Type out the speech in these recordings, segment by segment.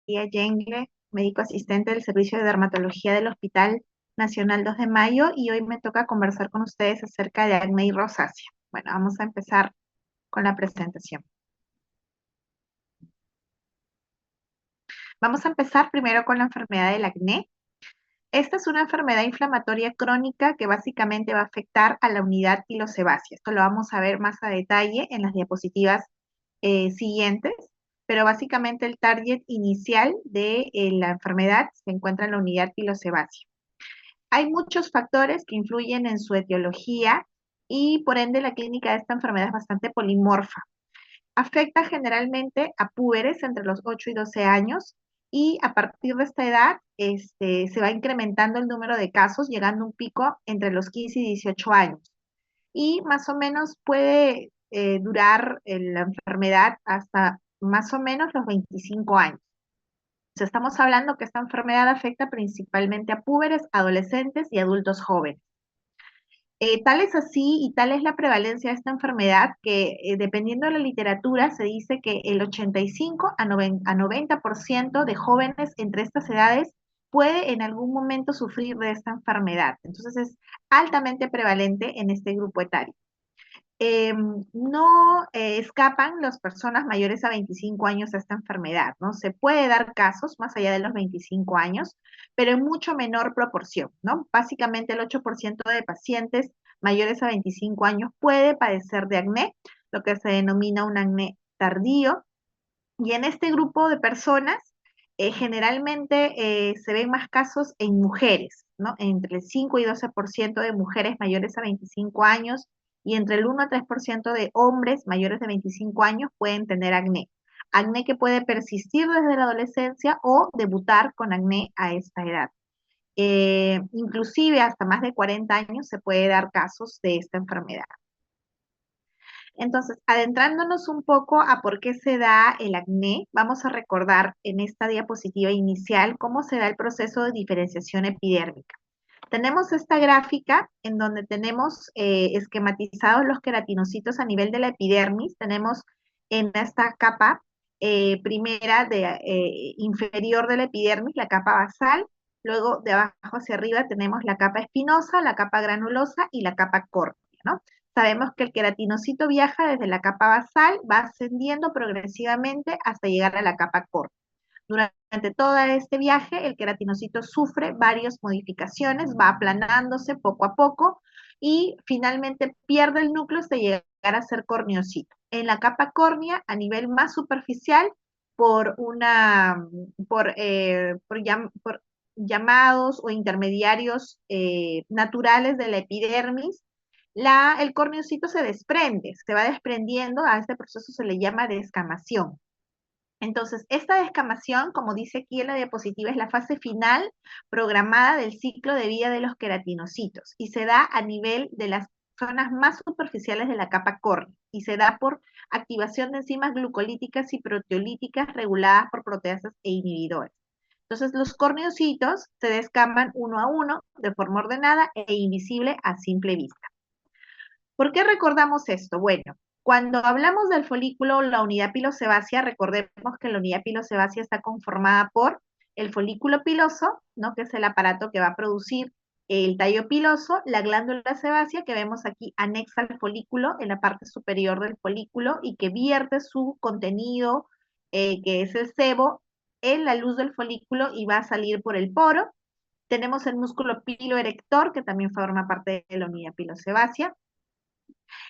María Yengle, médico asistente del Servicio de Dermatología del Hospital Nacional 2 de Mayo, y hoy me toca conversar con ustedes acerca de acné y rosácea. Bueno, vamos a empezar con la presentación. Vamos a empezar primero con la enfermedad del acné. Esta es una enfermedad inflamatoria crónica que básicamente va a afectar a la unidad pilosebácea. Esto lo vamos a ver más a detalle en las diapositivas siguientes, pero básicamente el target inicial de la enfermedad se encuentra en la unidad pilosebácea. Hay muchos factores que influyen en su etiología y por ende la clínica de esta enfermedad es bastante polimorfa. Afecta generalmente a púberes entre los 8 y 12 años y a partir de esta edad se va incrementando el número de casos, llegando a un pico entre los 15 y 18 años. Y más o menos puede durar la enfermedad hasta más o menos los 25 años. O sea, estamos hablando que esta enfermedad afecta principalmente a púberes, adolescentes y adultos jóvenes. Tal es así y tal es la prevalencia de esta enfermedad que dependiendo de la literatura se dice que el 85 a 90% de jóvenes entre estas edades puede en algún momento sufrir de esta enfermedad. Entonces es altamente prevalente en este grupo etario. No escapan las personas mayores a 25 años a esta enfermedad, ¿no? Se puede dar casos más allá de los 25 años, pero en mucho menor proporción, ¿no? Básicamente el 8% de pacientes mayores a 25 años puede padecer de acné, lo que se denomina un acné tardío, y en este grupo de personas generalmente se ven más casos en mujeres, ¿no? Entre el 5 y 12% de mujeres mayores a 25 años y entre el 1 a 3% de hombres mayores de 25 años pueden tener acné. Acné que puede persistir desde la adolescencia o debutar con acné a esta edad. Inclusive hasta más de 40 años se puede dar casos de esta enfermedad. Entonces, adentrándonos un poco a por qué se da el acné, vamos a recordar en esta diapositiva inicial cómo se da el proceso de diferenciación epidérmica. Tenemos esta gráfica en donde tenemos esquematizados los queratinocitos a nivel de la epidermis. Tenemos en esta capa primera inferior de la epidermis, la capa basal. Luego de abajo hacia arriba tenemos la capa espinosa, la capa granulosa y la capa córnea, ¿no? Sabemos que el queratinocito viaja desde la capa basal, va ascendiendo progresivamente hasta llegar a la capa córnea. Durante todo este viaje, el queratinocito sufre varias modificaciones, va aplanándose poco a poco y finalmente pierde el núcleo hasta llegar a ser corneocito. En la capa córnea, a nivel más superficial, por, una, por llamados o intermediarios naturales de la epidermis, el corneocito se desprende, se va desprendiendo, a este proceso se le llama descamación. Entonces, esta descamación, como dice aquí en la diapositiva, es la fase final programada del ciclo de vida de los queratinocitos y se da a nivel de las zonas más superficiales de la capa córnea y se da por activación de enzimas glucolíticas y proteolíticas reguladas por proteasas e inhibidores. Entonces, los corneocitos se descaman uno a uno de forma ordenada e invisible a simple vista. ¿Por qué recordamos esto? Bueno, cuando hablamos del folículo o la unidad pilosebácea, recordemos que la unidad pilosebácea está conformada por el folículo piloso, ¿no? Que es el aparato que va a producir el tallo piloso, la glándula sebácea que vemos aquí anexa al folículo en la parte superior del folículo y que vierte su contenido, que es el sebo, en la luz del folículo y va a salir por el poro. Tenemos el músculo piloerector, que también forma parte de la unidad pilosebácea.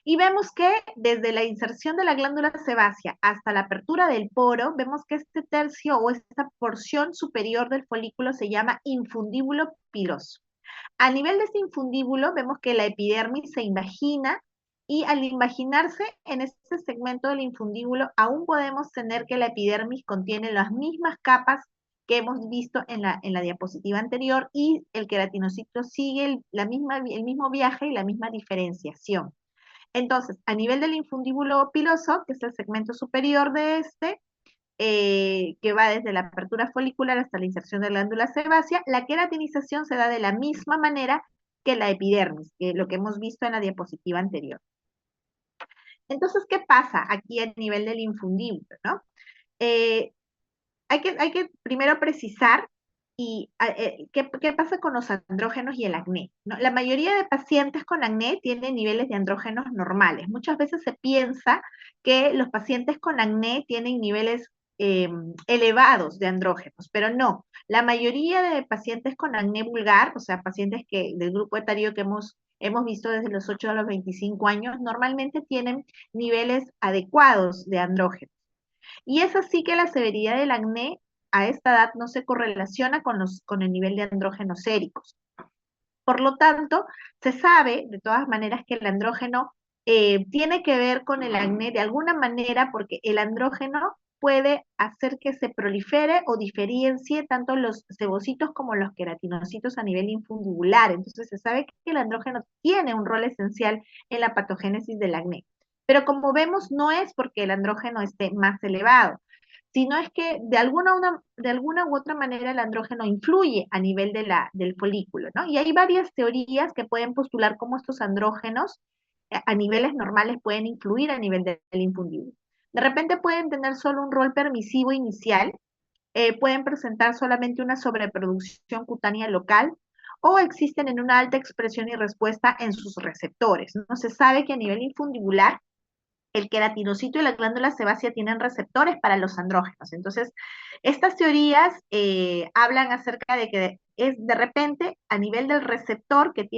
Y vemos que desde la inserción de la glándula sebácea hasta la apertura del poro, vemos que este tercio o esta porción superior del folículo se llama infundíbulo piloso. A nivel de este infundíbulo, vemos que la epidermis se invagina y al invaginarse en este segmento del infundíbulo, aún podemos tener que la epidermis contiene las mismas capas que hemos visto en la diapositiva anterior y el queratinocito sigue el mismo viaje y la misma diferenciación. Entonces, a nivel del infundíbulo piloso, que es el segmento superior de este, que va desde la apertura folicular hasta la inserción de la glándula sebácea, la queratinización se da de la misma manera que la epidermis, que lo que hemos visto en la diapositiva anterior. Entonces, ¿qué pasa aquí a nivel del infundíbulo, no? hay que primero precisar qué pasa con los andrógenos y el acné, ¿no? La mayoría de pacientes con acné tienen niveles de andrógenos normales. Muchas veces se piensa que los pacientes con acné tienen niveles elevados de andrógenos, pero no. La mayoría de pacientes con acné vulgar, o sea, pacientes del grupo etario que hemos visto desde los 8 a los 25 años, normalmente tienen niveles adecuados de andrógenos. Y es así que la severidad del acné a esta edad no se correlaciona con el nivel de andrógenos séricos. Por lo tanto, se sabe de todas maneras que el andrógeno tiene que ver con el acné de alguna manera porque el andrógeno puede hacer que se prolifere o diferencie tanto los sebocitos como los queratinocitos a nivel infundibular. Entonces se sabe que el andrógeno tiene un rol esencial en la patogénesis del acné. Pero como vemos, no es porque el andrógeno esté más elevado, sino es que de alguna u otra manera el andrógeno influye a nivel del folículo, ¿no? Y hay varias teorías que pueden postular cómo estos andrógenos a niveles normales pueden influir a nivel del infundible. De repente pueden tener solo un rol permisivo inicial, pueden presentar solamente una sobreproducción cutánea local, o existen en una alta expresión y respuesta en sus receptores. No se sabe que a nivel infundibular el queratinocito y la glándula sebácea tienen receptores para los andrógenos. Entonces, estas teorías hablan acerca de que es de repente a nivel del receptor que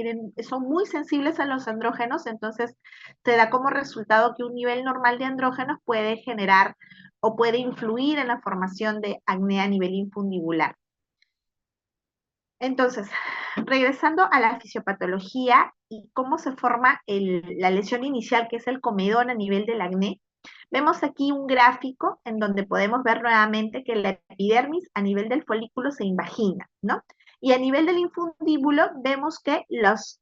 son muy sensibles a los andrógenos, entonces se da como resultado que un nivel normal de andrógenos puede generar o puede influir en la formación de acné a nivel infundibular. Entonces, regresando a la fisiopatología y cómo se forma la lesión inicial, que es el comedón a nivel del acné, vemos aquí un gráfico en donde podemos ver nuevamente que la epidermis a nivel del folículo se invagina, ¿no? Y a nivel del infundíbulo vemos que los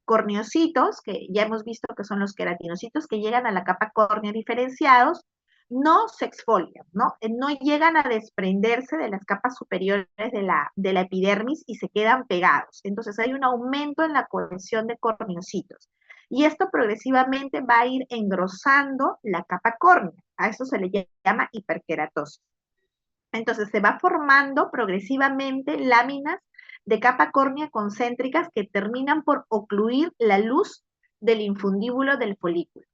corneocitos, que ya hemos visto que son los queratinocitos que llegan a la capa córnea diferenciados, no se exfolian, ¿no? No llegan a desprenderse de las capas superiores de la epidermis y se quedan pegados. Entonces hay un aumento en la cohesión de corneocitos. Y esto progresivamente va a ir engrosando la capa córnea. A eso se le llama hiperkeratosis. Entonces se va formando progresivamente láminas de capa córnea concéntricas que terminan por ocluir la luz del infundíbulo del folículo.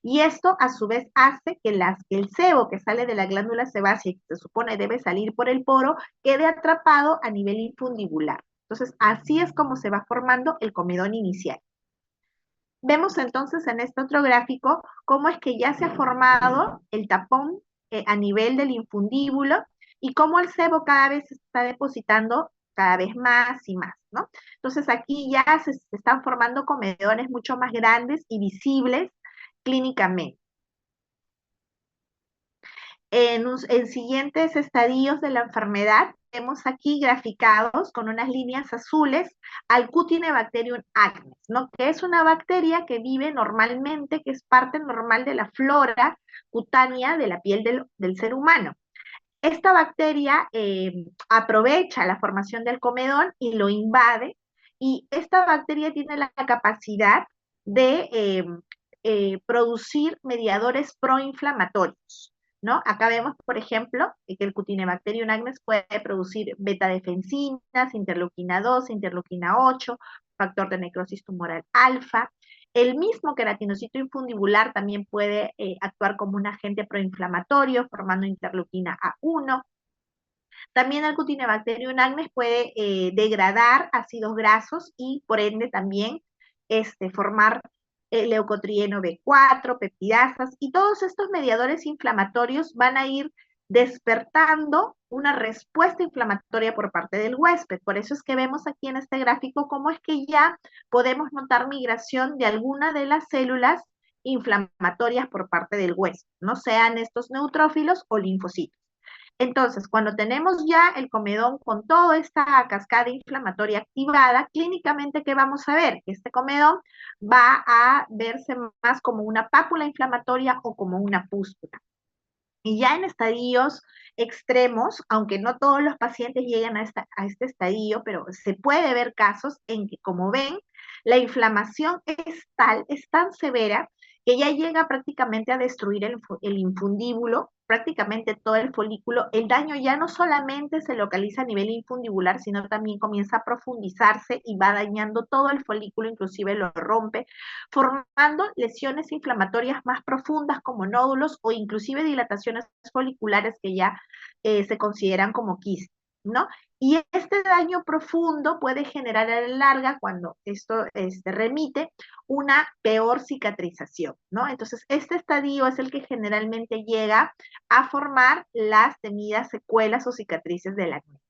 Y esto a su vez hace que el sebo que sale de la glándula sebácea y que se supone debe salir por el poro quede atrapado a nivel infundibular. Entonces, así es como se va formando el comedón inicial. Vemos entonces en este otro gráfico cómo es que ya se ha formado el tapón a nivel del infundíbulo y cómo el sebo cada vez se está depositando cada vez más y más, ¿no? Entonces aquí ya se están formando comedones mucho más grandes y visibles clínicamente. En siguientes estadios de la enfermedad, vemos aquí graficados con unas líneas azules al Cutinebacterium acnes, ¿no? Que es una bacteria que vive normalmente, que es parte normal de la flora cutánea de la piel del ser humano. Esta bacteria aprovecha la formación del comedón y lo invade, y esta bacteria tiene la capacidad de producir mediadores proinflamatorios, ¿no? Acá vemos, por ejemplo, que el Cutinebacterium acnes puede producir beta-defensinas, interleuquina 2, interleuquina 8, factor de necrosis tumoral alfa. El mismo queratinocito infundibular también puede actuar como un agente proinflamatorio, formando interleuquina A1. También el Cutinebacterium acnes puede degradar ácidos grasos y por ende también formar leucotrieno B4, peptidasas, y todos estos mediadores inflamatorios van a ir despertando una respuesta inflamatoria por parte del huésped. Por eso es que vemos aquí en este gráfico cómo es que ya podemos notar migración de alguna de las células inflamatorias por parte del huésped, no sean estos neutrófilos o linfocitos. Entonces, cuando tenemos ya el comedón con toda esta cascada inflamatoria activada, clínicamente, ¿qué vamos a ver? Que este comedón va a verse más como una pápula inflamatoria o como una pústula. Y ya en estadios extremos, aunque no todos los pacientes llegan a este estadio, pero se puede ver casos en que, como ven, la inflamación es tan severa que ya llega prácticamente a destruir el infundíbulo, prácticamente todo el folículo, el daño ya no solamente se localiza a nivel infundibular, sino también comienza a profundizarse y va dañando todo el folículo, inclusive lo rompe, formando lesiones inflamatorias más profundas como nódulos o inclusive dilataciones foliculares que ya se consideran como quistes, ¿no? Y este daño profundo puede generar a la larga, cuando esto remite, una peor cicatrización, ¿no? Entonces, este estadio es el que generalmente llega a formar las temidas secuelas o cicatrices del acné.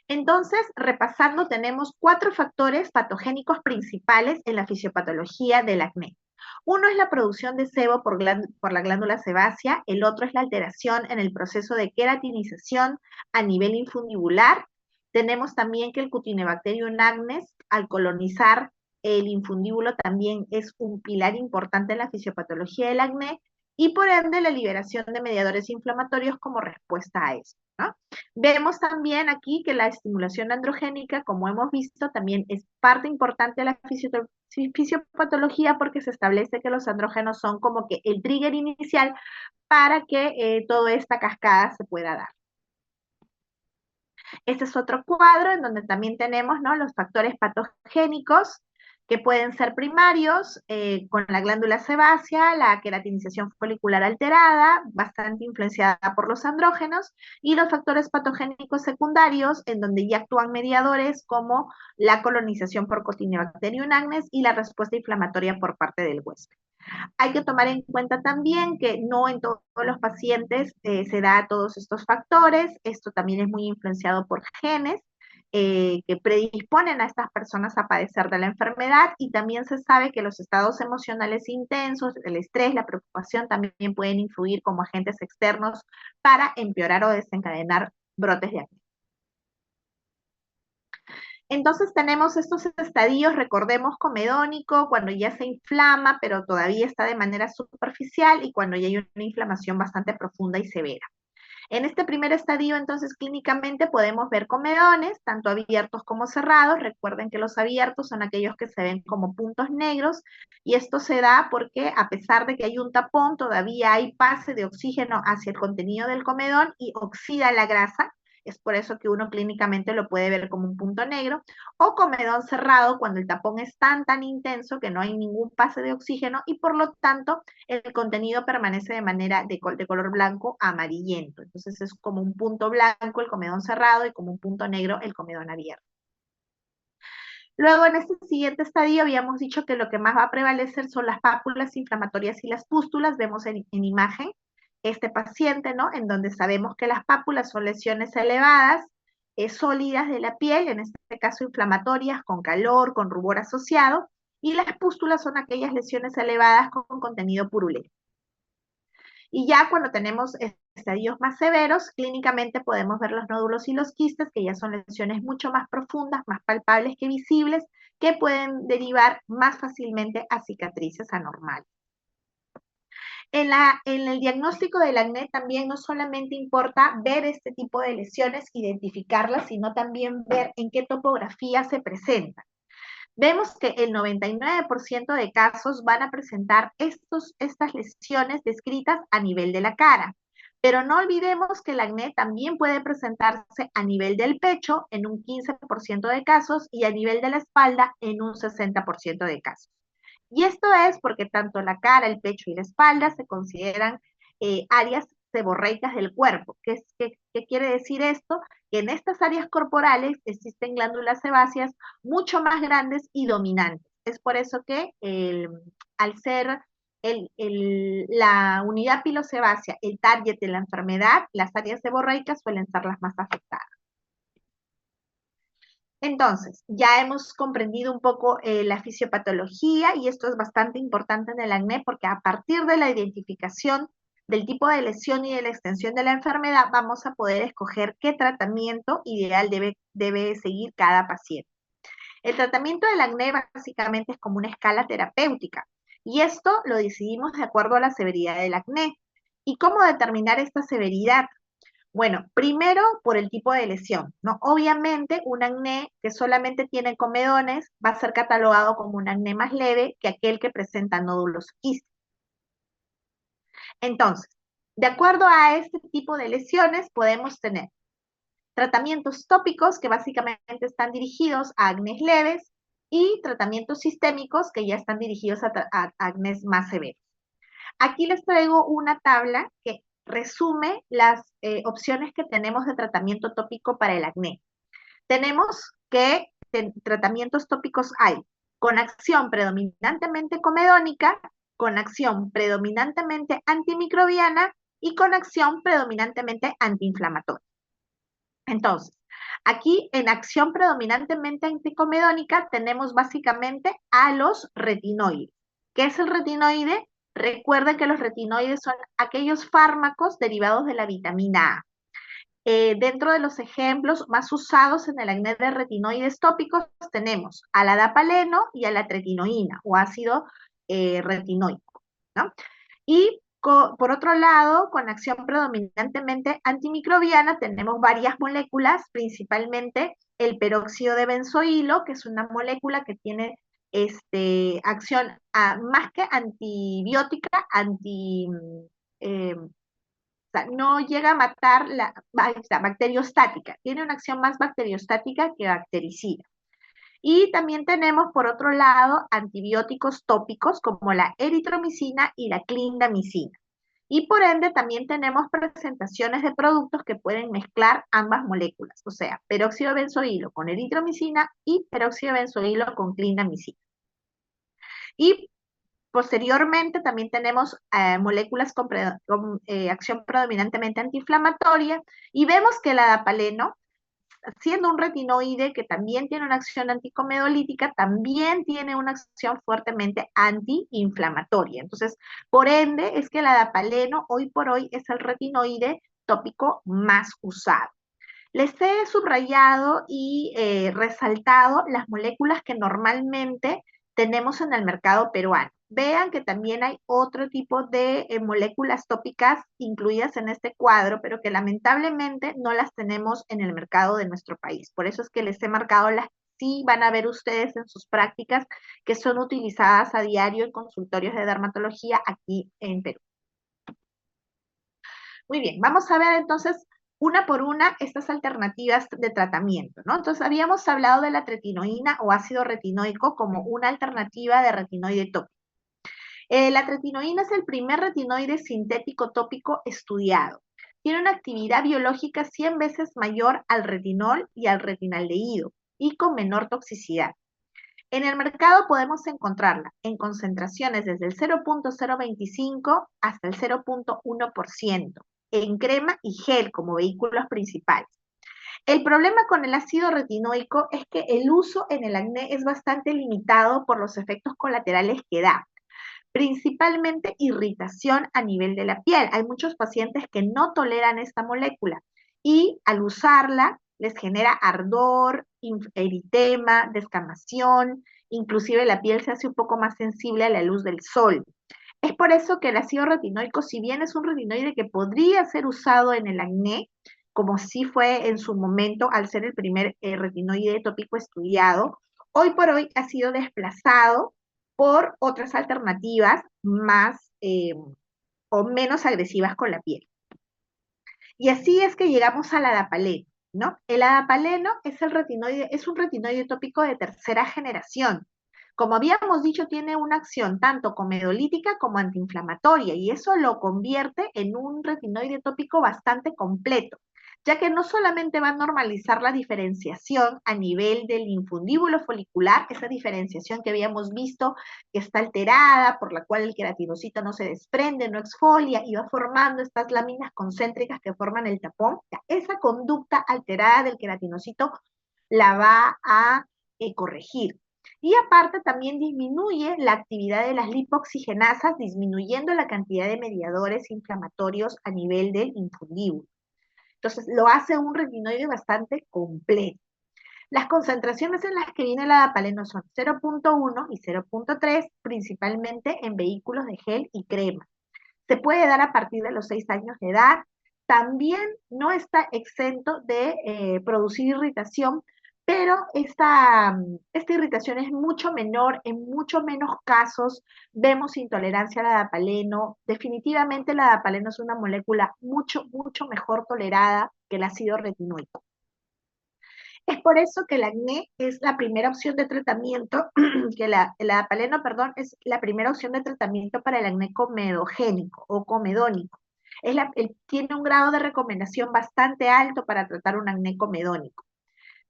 Entonces, repasando, tenemos 4 factores patogénicos principales en la fisiopatología del acné. Uno es la producción de sebo por la glándula sebácea, el otro es la alteración en el proceso de queratinización a nivel infundibular. Tenemos también que el Cutinebacterium acnes, al colonizar el infundíbulo, también es un pilar importante en la fisiopatología del acné y por ende la liberación de mediadores inflamatorios como respuesta a eso, ¿no? Vemos también aquí que la estimulación androgénica, como hemos visto, también es parte importante de la fisiopatología porque se establece que los andrógenos son como que el trigger inicial para que toda esta cascada se pueda dar. Este es otro cuadro en donde también tenemos, ¿no?, los factores patogénicos que pueden ser primarios, con la glándula sebácea, la queratinización folicular alterada, bastante influenciada por los andrógenos, y los factores patogénicos secundarios, en donde ya actúan mediadores como la colonización por Corynebacterium acnes y la respuesta inflamatoria por parte del huésped. Hay que tomar en cuenta también que no en todos los pacientes se da todos estos factores. Esto también es muy influenciado por genes que predisponen a estas personas a padecer de la enfermedad, y también se sabe que los estados emocionales intensos, el estrés, la preocupación también pueden influir como agentes externos para empeorar o desencadenar brotes de acné. Entonces tenemos estos estadios, recordemos, comedónico, cuando ya se inflama, pero todavía está de manera superficial, y cuando ya hay una inflamación bastante profunda y severa. En este primer estadio, entonces, clínicamente podemos ver comedones, tanto abiertos como cerrados. Recuerden que los abiertos son aquellos que se ven como puntos negros, y esto se da porque a pesar de que hay un tapón, todavía hay pase de oxígeno hacia el contenido del comedón y oxida la grasa. Es por eso que uno clínicamente lo puede ver como un punto negro, o comedón cerrado cuando el tapón es tan intenso que no hay ningún pase de oxígeno y por lo tanto el contenido permanece de manera de color blanco amarillento. Entonces es como un punto blanco el comedón cerrado y como un punto negro el comedón abierto. Luego, en este siguiente estadio, habíamos dicho que lo que más va a prevalecer son las pápulas inflamatorias y las pústulas. Vemos en imagen este paciente, ¿no?, en donde sabemos que las pápulas son lesiones elevadas, sólidas de la piel, en este caso inflamatorias, con calor, con rubor asociado, y las pústulas son aquellas lesiones elevadas con contenido purulento. Y ya cuando tenemos estadios más severos, clínicamente podemos ver los nódulos y los quistes, que ya son lesiones mucho más profundas, más palpables que visibles, que pueden derivar más fácilmente a cicatrices anormales. En el diagnóstico del acné también no solamente importa ver este tipo de lesiones, identificarlas, sino también ver en qué topografía se presentan. Vemos que el 99% de casos van a presentar estas lesiones descritas a nivel de la cara. Pero no olvidemos que el acné también puede presentarse a nivel del pecho en un 15% de casos y a nivel de la espalda en un 60% de casos. Y esto es porque tanto la cara, el pecho y la espalda se consideran áreas seborreicas del cuerpo. ¿Qué quiere decir esto? Que en estas áreas corporales existen glándulas sebáceas mucho más grandes y dominantes. Es por eso que al ser la unidad pilosebácea el target de la enfermedad, las áreas seborreicas suelen ser las más afectadas. Entonces, ya hemos comprendido un poco la fisiopatología, y esto es bastante importante en el acné porque a partir de la identificación del tipo de lesión y de la extensión de la enfermedad vamos a poder escoger qué tratamiento ideal debe seguir cada paciente. El tratamiento del acné básicamente es como una escala terapéutica, y esto lo decidimos de acuerdo a la severidad del acné. ¿Y cómo determinar esta severidad? Bueno, primero por el tipo de lesión, ¿no? Obviamente, un acné que solamente tiene comedones va a ser catalogado como un acné más leve que aquel que presenta nódulos quísticos. Entonces, De acuerdo a este tipo de lesiones, podemos tener tratamientos tópicos que básicamente están dirigidos a acnés leves y tratamientos sistémicos que ya están dirigidos a acnés más severos. Aquí les traigo una tabla que resume las opciones que tenemos de tratamiento tópico para el acné. Tenemos que tratamientos tópicos hay con acción predominantemente comedónica, con acción predominantemente antimicrobiana y con acción predominantemente antiinflamatoria. Entonces, aquí en acción predominantemente anticomedónica tenemos básicamente a los retinoides. ¿Qué es el retinoide? Recuerden que los retinoides son aquellos fármacos derivados de la vitamina A. Dentro de los ejemplos más usados en el acné de retinoides tópicos tenemos al adapaleno y a la tretinoína o ácido retinoico, ¿no? Y por otro lado, con acción predominantemente antimicrobiana, tenemos varias moléculas, principalmente el peróxido de benzoilo, que es una molécula que tiene acción más que antibiótica, no llega a matar la bacteriostática, tiene una acción más bacteriostática que bactericida. Y también tenemos, por otro lado, antibióticos tópicos como la eritromicina y la clindamicina. Y por ende también tenemos presentaciones de productos que pueden mezclar ambas moléculas, o sea, peróxido de benzoilo con eritromicina y peróxido de benzoilo con clindamicina. Y posteriormente también tenemos moléculas con acción predominantemente antiinflamatoria y vemos que el adapaleno, siendo un retinoide que también tiene una acción anticomedolítica, también tiene una acción fuertemente antiinflamatoria. Entonces, por ende, es que el adapaleno hoy por hoy es el retinoide tópico más usado. Les he subrayado y resaltado las moléculas que normalmente tenemos en el mercado peruano. Vean que también hay otro tipo de moléculas tópicas incluidas en este cuadro, pero que lamentablemente no las tenemos en el mercado de nuestro país. Por eso es que les he marcado las que sí van a ver ustedes en sus prácticas que son utilizadas a diario en consultorios de dermatología aquí en Perú. Muy bien, vamos a ver entonces una por una estas alternativas de tratamiento, ¿no? Entonces habíamos hablado de la tretinoína o ácido retinoico como una alternativa de retinoide tópico. La tretinoína es el primer retinoide sintético tópico estudiado. Tiene una actividad biológica 100 veces mayor al retinol y al retinaldehído y con menor toxicidad. En el mercado podemos encontrarla en concentraciones desde el 0.025 hasta el 0.1% en crema y gel como vehículos principales. El problema con el ácido retinoico es que el uso en el acné es bastante limitado por los efectos colaterales que da, principalmente irritación a nivel de la piel. Hay muchos pacientes que no toleran esta molécula y al usarla les genera ardor, eritema, descamación, inclusive la piel se hace un poco más sensible a la luz del sol. Es por eso que el ácido retinoico, si bien es un retinoide que podría ser usado en el acné, como sí fue en su momento al ser el primer retinoide tópico estudiado, hoy por hoy ha sido desplazado por otras alternativas más o menos agresivas con la piel. Y así es que llegamos al adapaleno, ¿no? El adapaleno es un retinoide tópico de tercera generación. Como habíamos dicho, tiene una acción tanto comedolítica como antiinflamatoria y eso lo convierte en un retinoide tópico bastante completo, ya que no solamente va a normalizar la diferenciación a nivel del infundíbulo folicular, esa diferenciación que habíamos visto que está alterada, por la cual el queratinocito no se desprende, no exfolia y va formando estas láminas concéntricas que forman el tapón. Esa conducta alterada del queratinocito la va a corregir. Y aparte también disminuye la actividad de las lipoxigenasas, disminuyendo la cantidad de mediadores inflamatorios a nivel del infundíbulo. Entonces lo hace un retinoide bastante completo. Las concentraciones en las que viene la adapaleno son 0.1 y 0.3, principalmente en vehículos de gel y crema. Se puede dar a partir de los 6 años de edad. También no está exento de producir irritación pero esta irritación es mucho menor, en mucho menos casos vemos intolerancia al adapaleno. Definitivamente el adapaleno es una molécula mucho, mucho mejor tolerada que el ácido retinoico. Es por eso que el acné es la primera opción de tratamiento, el adapaleno, perdón, es la primera opción de tratamiento para el acné comedogénico o comedónico. Tiene un grado de recomendación bastante alto para tratar un acné comedónico,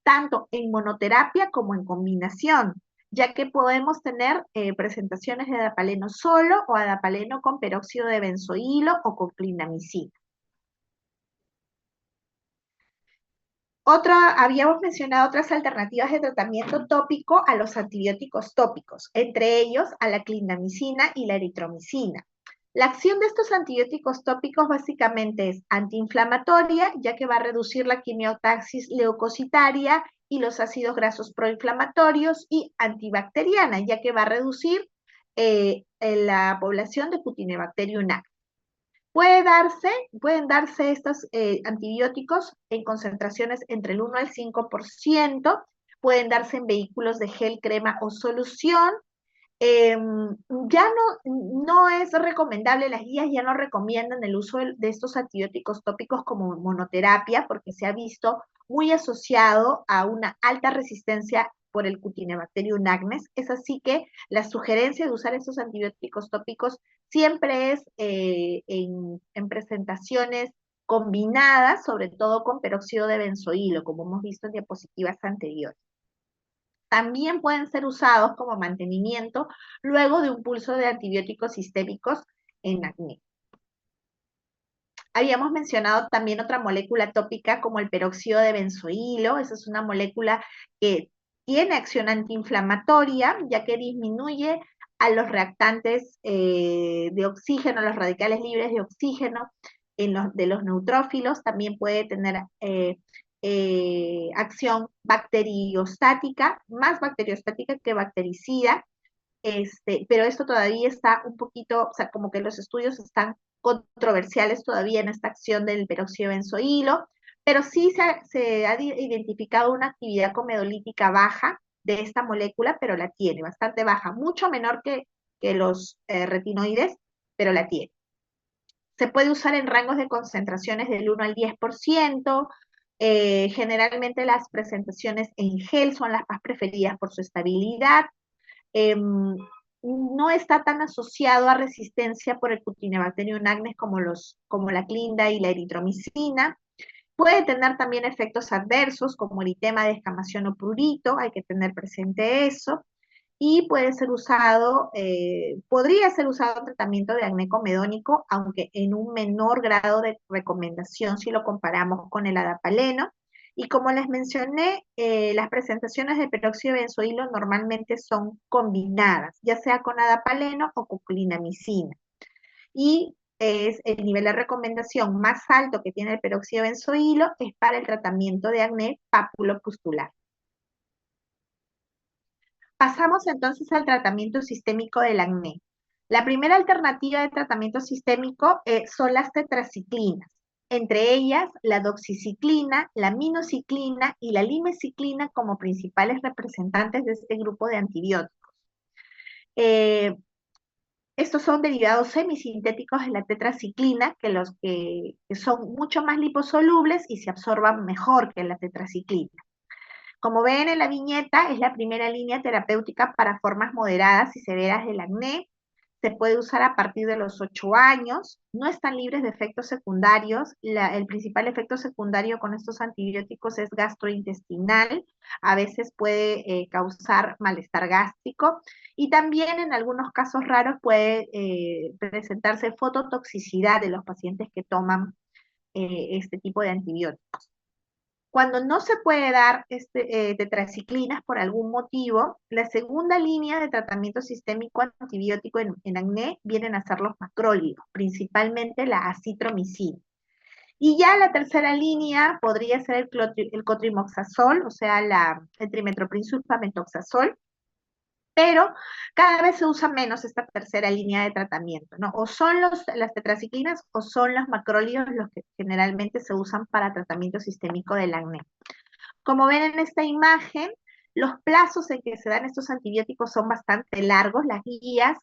tanto en monoterapia como en combinación, ya que podemos tener presentaciones de adapaleno solo o adapaleno con peróxido de benzoilo o con clindamicina. Habíamos mencionado otras alternativas de tratamiento tópico a los antibióticos tópicos, entre ellos a la clindamicina y la eritromicina. La acción de estos antibióticos tópicos básicamente es antiinflamatoria, ya que va a reducir la quimiotaxis leucocitaria y los ácidos grasos proinflamatorios, y antibacteriana, ya que va a reducir la población de Cutinebacterium acnes. Pueden darse estos antibióticos en concentraciones entre el 1 al 5%, pueden darse en vehículos de gel, crema o solución. Eh, ya no es recomendable, las guías ya no recomiendan el uso de estos antibióticos tópicos como monoterapia, porque se ha visto muy asociado a una alta resistencia por el Cutinebacterium acnes. Es así que la sugerencia de usar estos antibióticos tópicos siempre es en presentaciones combinadas, sobre todo con peróxido de benzoilo, como hemos visto en diapositivas anteriores. También pueden ser usados como mantenimiento luego de un pulso de antibióticos sistémicos en acné. Habíamos mencionado también otra molécula tópica como el peróxido de benzoilo. Esa es una molécula que tiene acción antiinflamatoria, ya que disminuye a los reactantes de oxígeno, los radicales libres de oxígeno de los neutrófilos. También puede tener acción bacteriostática, más bacteriostática que bactericida, pero esto todavía está un poquito, o sea, como que los estudios están controversiales todavía en esta acción del peróxido de benzoilo, pero sí se ha identificado una actividad comedolítica baja de esta molécula, pero la tiene, bastante baja, mucho menor que los retinoides, pero la tiene. Se puede usar en rangos de concentraciones del 1 al 10%. Generalmente las presentaciones en gel son las más preferidas por su estabilidad. No está tan asociado a resistencia por el Cutinebacterium acnes como la clinda y la eritromicina. Puede tener también efectos adversos como eritema, descamación o prurito, hay que tener presente eso. Y podría ser usado en tratamiento de acné comedónico, aunque en un menor grado de recomendación si lo comparamos con el adapaleno. Y como les mencioné, las presentaciones de peróxido de benzoilo normalmente son combinadas, ya sea con adapaleno o con clindamicina. Y es el nivel de recomendación más alto que tiene el peróxido de benzoilo es para el tratamiento de acné papulopustular. Pasamos entonces al tratamiento sistémico del acné. La primera alternativa de tratamiento sistémico son las tetraciclinas, entre ellas la doxiciclina, la minoxiclina y la limeciclina como principales representantes de este grupo de antibióticos. Estos son derivados semisintéticos de la tetraciclina, que son mucho más liposolubles y se absorban mejor que la tetraciclina. Como ven en la viñeta, es la primera línea terapéutica para formas moderadas y severas del acné. Se puede usar a partir de los 8 años. No están libres de efectos secundarios. El principal efecto secundario con estos antibióticos es gastrointestinal. A veces puede causar malestar gástrico. Y también en algunos casos raros puede presentarse fototoxicidad de los pacientes que toman este tipo de antibióticos. Cuando no se puede dar tetraciclinas por algún motivo, la segunda línea de tratamiento sistémico antibiótico en acné vienen a ser los macrólidos, principalmente la acitromicina. Y ya la tercera línea podría ser el cotrimoxazol, o sea, el trimethoprim sulfamethoxazol, pero cada vez se usa menos esta tercera línea de tratamiento, ¿no? O son las tetraciclinas o son los macrólidos los que generalmente se usan para tratamiento sistémico del acné. Como ven en esta imagen, los plazos en que se dan estos antibióticos son bastante largos. Las guías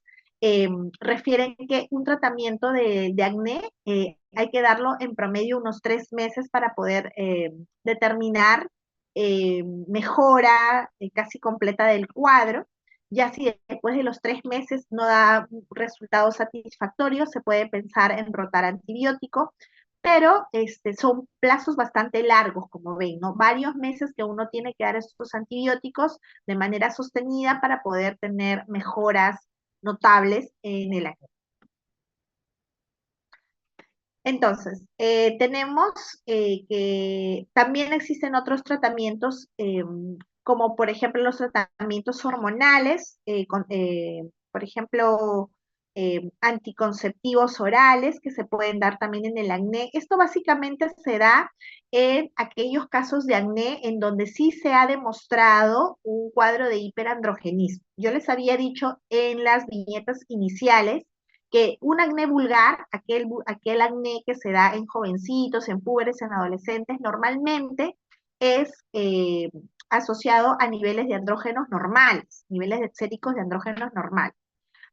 refieren que un tratamiento de acné hay que darlo en promedio unos 3 meses para poder determinar mejora casi completa del cuadro. Ya si después de los 3 meses no da resultados satisfactorios, se puede pensar en rotar antibiótico, pero son plazos bastante largos, como ven, ¿no? Varios meses que uno tiene que dar estos antibióticos de manera sostenida para poder tener mejoras notables en el acné. Entonces, tenemos que también existen otros tratamientos, como por ejemplo los tratamientos hormonales, por ejemplo, anticonceptivos orales que se pueden dar también en el acné. Esto básicamente se da en aquellos casos de acné en donde sí se ha demostrado un cuadro de hiperandrogenismo. Yo les había dicho en las viñetas iniciales que un acné vulgar, aquel acné que se da en jovencitos, en púberes, en adolescentes, normalmente es asociado a niveles de andrógenos normales, niveles séricos de andrógenos normales.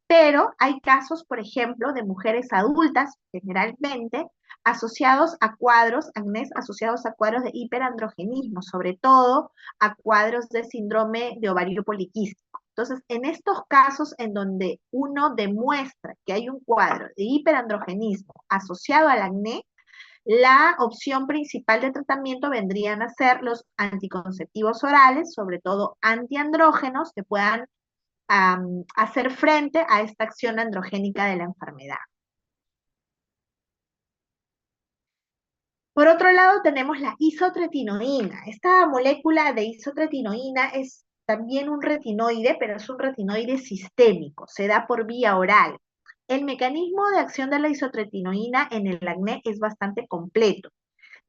Pero hay casos, por ejemplo, de mujeres adultas, generalmente, asociados a cuadros, acnés asociados a cuadros de hiperandrogenismo, sobre todo a cuadros de síndrome de ovario poliquístico. Entonces, en estos casos en donde uno demuestra que hay un cuadro de hiperandrogenismo asociado al acné, la opción principal de tratamiento vendrían a ser los anticonceptivos orales, sobre todo antiandrógenos, que puedan hacer frente a esta acción androgénica de la enfermedad. Por otro lado, tenemos la isotretinoína. Esta molécula de isotretinoína es también un retinoide, pero es un retinoide sistémico, se da por vía oral. El mecanismo de acción de la isotretinoína en el acné es bastante completo,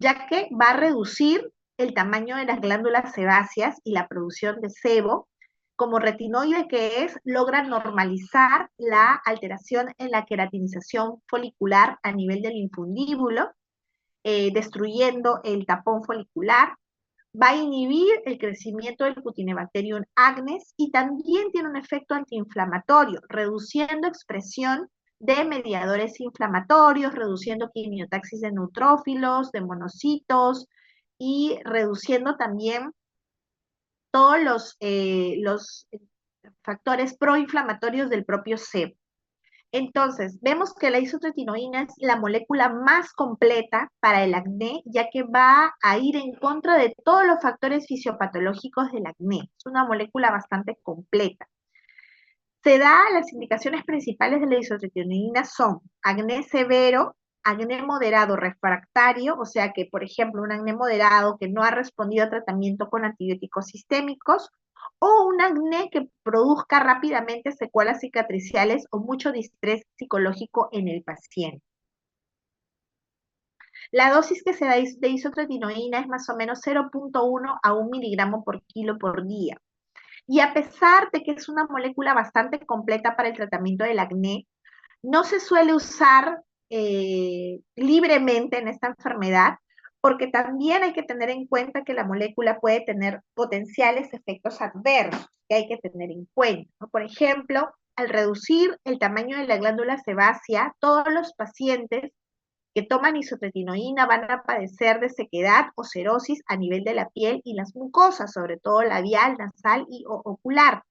ya que va a reducir el tamaño de las glándulas sebáceas y la producción de sebo. Como retinoide que es, logra normalizar la alteración en la queratinización folicular a nivel del infundíbulo, destruyendo el tapón folicular, va a inhibir el crecimiento del Cutinebacterium acnes y también tiene un efecto antiinflamatorio, reduciendo expresión de mediadores inflamatorios, reduciendo quimiotaxis de neutrófilos, de monocitos y reduciendo también todos los factores proinflamatorios del propio sebo. Entonces, vemos que la isotretinoína es la molécula más completa para el acné, ya que va a ir en contra de todos los factores fisiopatológicos del acné. Es una molécula bastante completa. Las indicaciones principales de la isotretinoína son acné severo, acné moderado refractario, o sea que, por ejemplo, un acné moderado que no ha respondido a tratamiento con antibióticos sistémicos, o un acné que produzca rápidamente secuelas cicatriciales o mucho distrés psicológico en el paciente. La dosis que se da de isotretinoína es más o menos 0,1 a 1 miligramo por kilo por día. Y a pesar de que es una molécula bastante completa para el tratamiento del acné, no se suele usar libremente en esta enfermedad, porque también hay que tener en cuenta que la molécula puede tener potenciales efectos adversos que hay que tener en cuenta, ¿no? Por ejemplo, al reducir el tamaño de la glándula sebácea, todos los pacientes que toman isotretinoína van a padecer de sequedad o cerosis a nivel de la piel y las mucosas, sobre todo labial, nasal y ocular.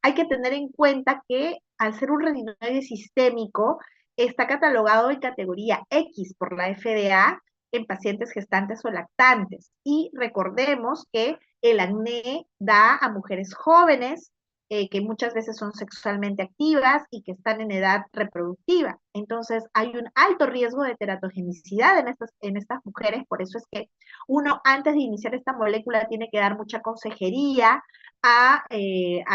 Hay que tener en cuenta que al ser un retinoide sistémico, está catalogado en categoría X por la FDA en pacientes gestantes o lactantes. Y recordemos que el acné da a mujeres jóvenes, que muchas veces son sexualmente activas y que están en edad reproductiva. Entonces, hay un alto riesgo de teratogenicidad en estas mujeres, por eso es que uno antes de iniciar esta molécula tiene que dar mucha consejería a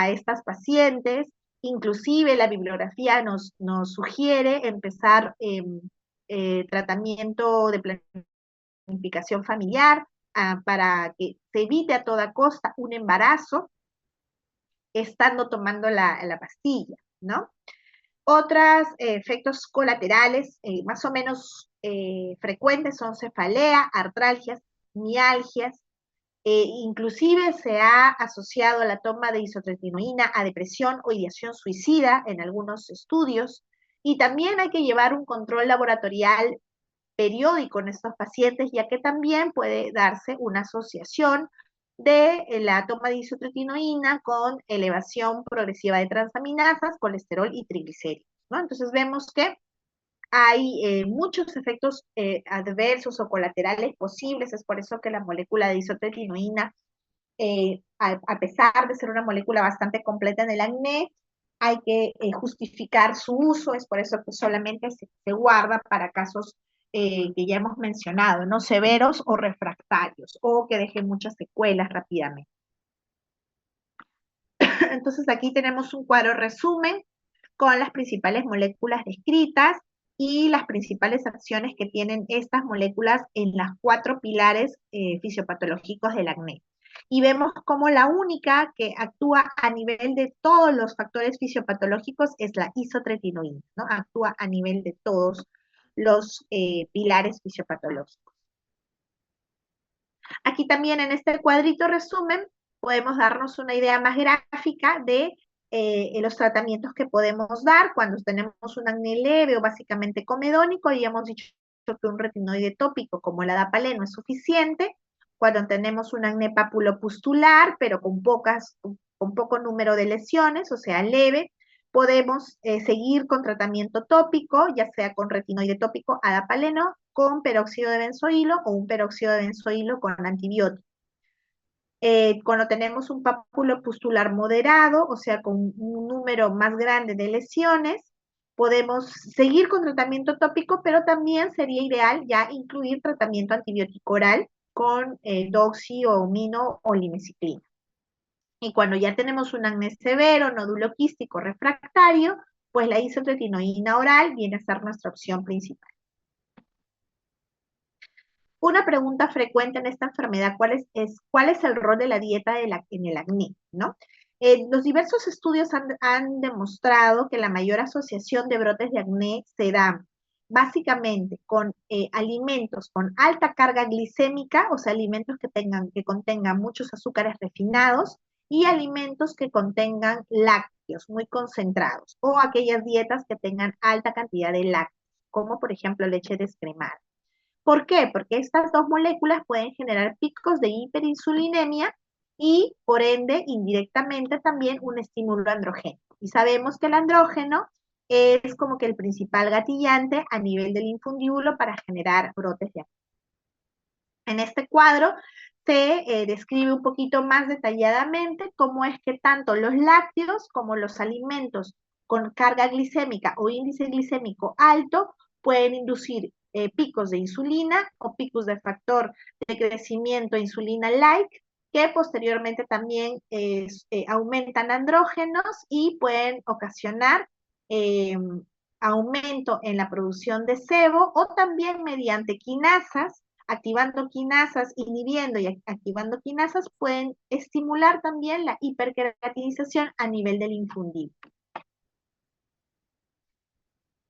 estas pacientes. Inclusive la bibliografía nos sugiere empezar tratamiento de planificación familiar para que se evite a toda costa un embarazo estando tomando la pastilla, ¿no? Otros efectos colaterales más o menos frecuentes son cefalea, artralgias, mialgias, Inclusive se ha asociado la toma de isotretinoína a depresión o ideación suicida en algunos estudios. Y también hay que llevar un control laboratorial periódico en estos pacientes, ya que también puede darse una asociación de la toma de isotretinoína con elevación progresiva de transaminasas, colesterol y triglicéridos, ¿no? Entonces vemos que hay muchos efectos adversos o colaterales posibles, es por eso que la molécula de isotretinoína, a pesar de ser una molécula bastante completa en el acné, hay que justificar su uso, es por eso que solamente se guarda para casos que ya hemos mencionado, ¿no? Severos o refractarios, o que dejen muchas secuelas rápidamente. Entonces aquí tenemos un cuadro resumen con las principales moléculas descritas y las principales acciones que tienen estas moléculas en las 4 pilares fisiopatológicos del acné. Y vemos como la única que actúa a nivel de todos los factores fisiopatológicos es la isotretinoína, ¿no? Actúa a nivel de todos los pilares fisiopatológicos. Aquí también en este cuadrito resumen podemos darnos una idea más gráfica de los tratamientos que podemos dar cuando tenemos un acné leve o básicamente comedónico, y hemos dicho que un retinoide tópico como la dapaleno es suficiente. Cuando tenemos un acné papulopustular, pero con poco número de lesiones, o sea, leve, podemos seguir con tratamiento tópico, ya sea con retinoide tópico, adapaleno, con peróxido de benzoilo o un peróxido de benzoilo con antibiótico. Cuando tenemos un pápulo pustular moderado, o sea, con un número más grande de lesiones, podemos seguir con tratamiento tópico, pero también sería ideal ya incluir tratamiento antibiótico oral con doxi o mino o limeciclina. Y cuando ya tenemos un acné severo, nódulo quístico refractario, pues la isotretinoína oral viene a ser nuestra opción principal. Una pregunta frecuente en esta enfermedad, ¿cuál es el rol de la dieta en el acné? ¿No? Los diversos estudios han demostrado que la mayor asociación de brotes de acné se da básicamente con alimentos con alta carga glicémica, o sea, alimentos que contengan muchos azúcares refinados, y alimentos que contengan lácteos muy concentrados, o aquellas dietas que tengan alta cantidad de lácteos, como por ejemplo leche descremada. ¿Por qué? Porque estas dos moléculas pueden generar picos de hiperinsulinemia y, por ende, indirectamente también un estímulo andrógeno. Y sabemos que el andrógeno es como que el principal gatillante a nivel del infundíbulo para generar brotes de acné. En este cuadro se describe un poquito más detalladamente cómo es que tanto los lácteos como los alimentos con carga glicémica o índice glicémico alto pueden inducir picos de insulina o picos de factor de crecimiento insulina-like, que posteriormente también aumentan andrógenos y pueden ocasionar aumento en la producción de sebo, o también mediante quinasas, activando quinasas, inhibiendo y activando quinasas, pueden estimular también la hiperqueratinización a nivel del infundíbulo.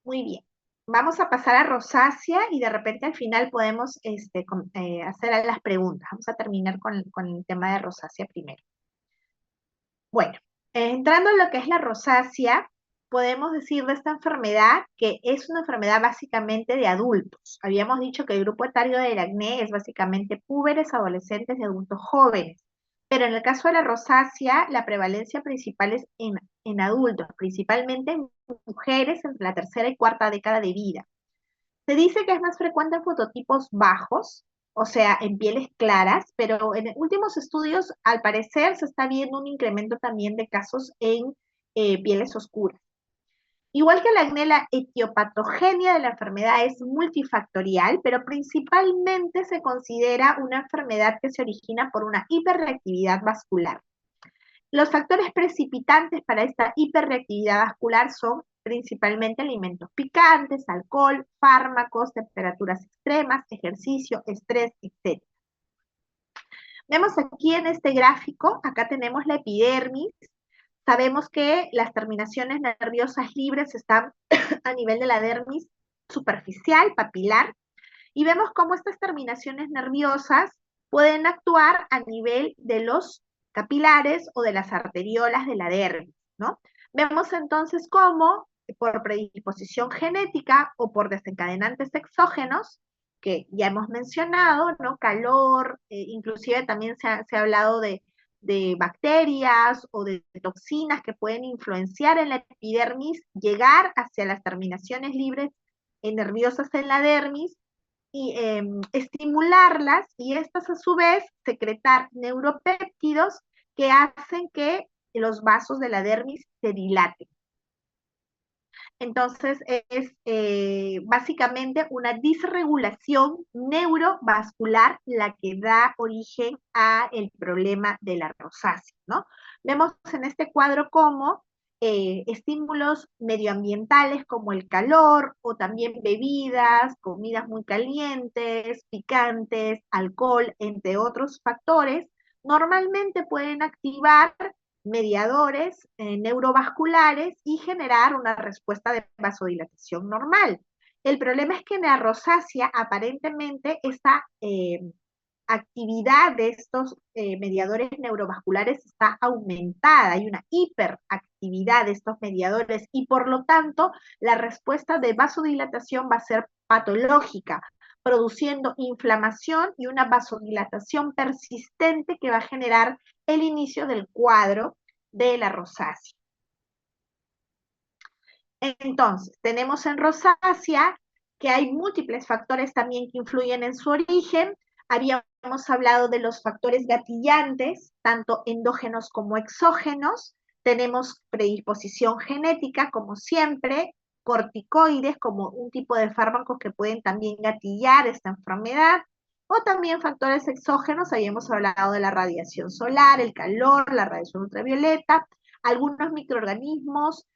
Muy bien. Vamos a pasar a rosácea y de repente al final podemos hacer las preguntas. Vamos a terminar con el tema de rosácea primero. Bueno, entrando en lo que es la rosácea, podemos decir de esta enfermedad que es una enfermedad básicamente de adultos. Habíamos dicho que el grupo etario del acné es básicamente púberes, adolescentes y adultos jóvenes. Pero en el caso de la rosácea, la prevalencia principal es en adultos, principalmente en mujeres entre la tercera y cuarta década de vida. Se dice que es más frecuente en fototipos bajos, o sea, en pieles claras, pero en últimos estudios, al parecer, se está viendo un incremento también de casos en pieles oscuras. Igual que el acné, la etiopatogenia de la enfermedad es multifactorial, pero principalmente se considera una enfermedad que se origina por una hiperreactividad vascular. Los factores precipitantes para esta hiperreactividad vascular son principalmente alimentos picantes, alcohol, fármacos, temperaturas extremas, ejercicio, estrés, etc. Vemos aquí en este gráfico, acá tenemos la epidermis. Sabemos que las terminaciones nerviosas libres están a nivel de la dermis superficial, papilar, y vemos cómo estas terminaciones nerviosas pueden actuar a nivel de los capilares o de las arteriolas de la dermis, ¿no? Vemos entonces cómo por predisposición genética o por desencadenantes exógenos, que ya hemos mencionado, ¿no? Calor, inclusive también se ha hablado de bacterias o de toxinas que pueden influenciar en la epidermis, llegar hacia las terminaciones libres nerviosas en la dermis y estimularlas y estas a su vez secretar neuropéptidos que hacen que los vasos de la dermis se dilaten. Entonces es básicamente una disregulación neurovascular la que da origen a el problema de la rosácea, ¿no? Vemos en este cuadro cómo estímulos medioambientales como el calor o también bebidas, comidas muy calientes, picantes, alcohol, entre otros factores, normalmente pueden activar mediadores neurovasculares y generar una respuesta de vasodilatación normal. El problema es que en la rosácea aparentemente esta actividad de estos mediadores neurovasculares está aumentada, hay una hiperactividad de estos mediadores y por lo tanto la respuesta de vasodilatación va a ser patológica, produciendo inflamación y una vasodilatación persistente que va a generar el inicio del cuadro de la rosácea. Entonces, tenemos en rosácea que hay múltiples factores también que influyen en su origen. Habíamos hablado de los factores gatillantes, tanto endógenos como exógenos. Tenemos predisposición genética, como siempre, corticoides, como un tipo de fármacos que pueden también gatillar esta enfermedad, o también factores exógenos, habíamos hablado de la radiación solar, el calor, la radiación ultravioleta, algunos microorganismos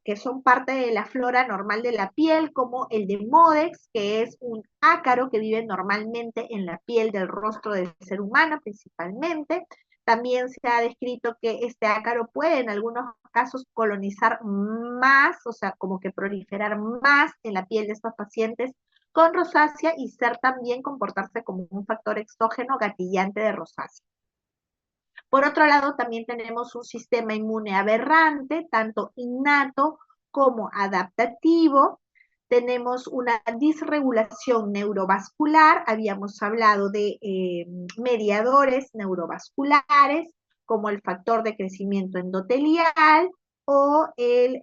que son parte de la flora normal de la piel, como el Demodex, que es un ácaro que vive normalmente en la piel del rostro del ser humano principalmente. También se ha descrito que este ácaro puede en algunos casos colonizar más, o sea, como que proliferar más en la piel de estos pacientes con rosácea y ser también comportarse como un factor exógeno gatillante de rosácea. Por otro lado, también tenemos un sistema inmune aberrante, tanto innato como adaptativo. Tenemos una disregulación neurovascular, habíamos hablado de mediadores neurovasculares, como el factor de crecimiento endotelial o el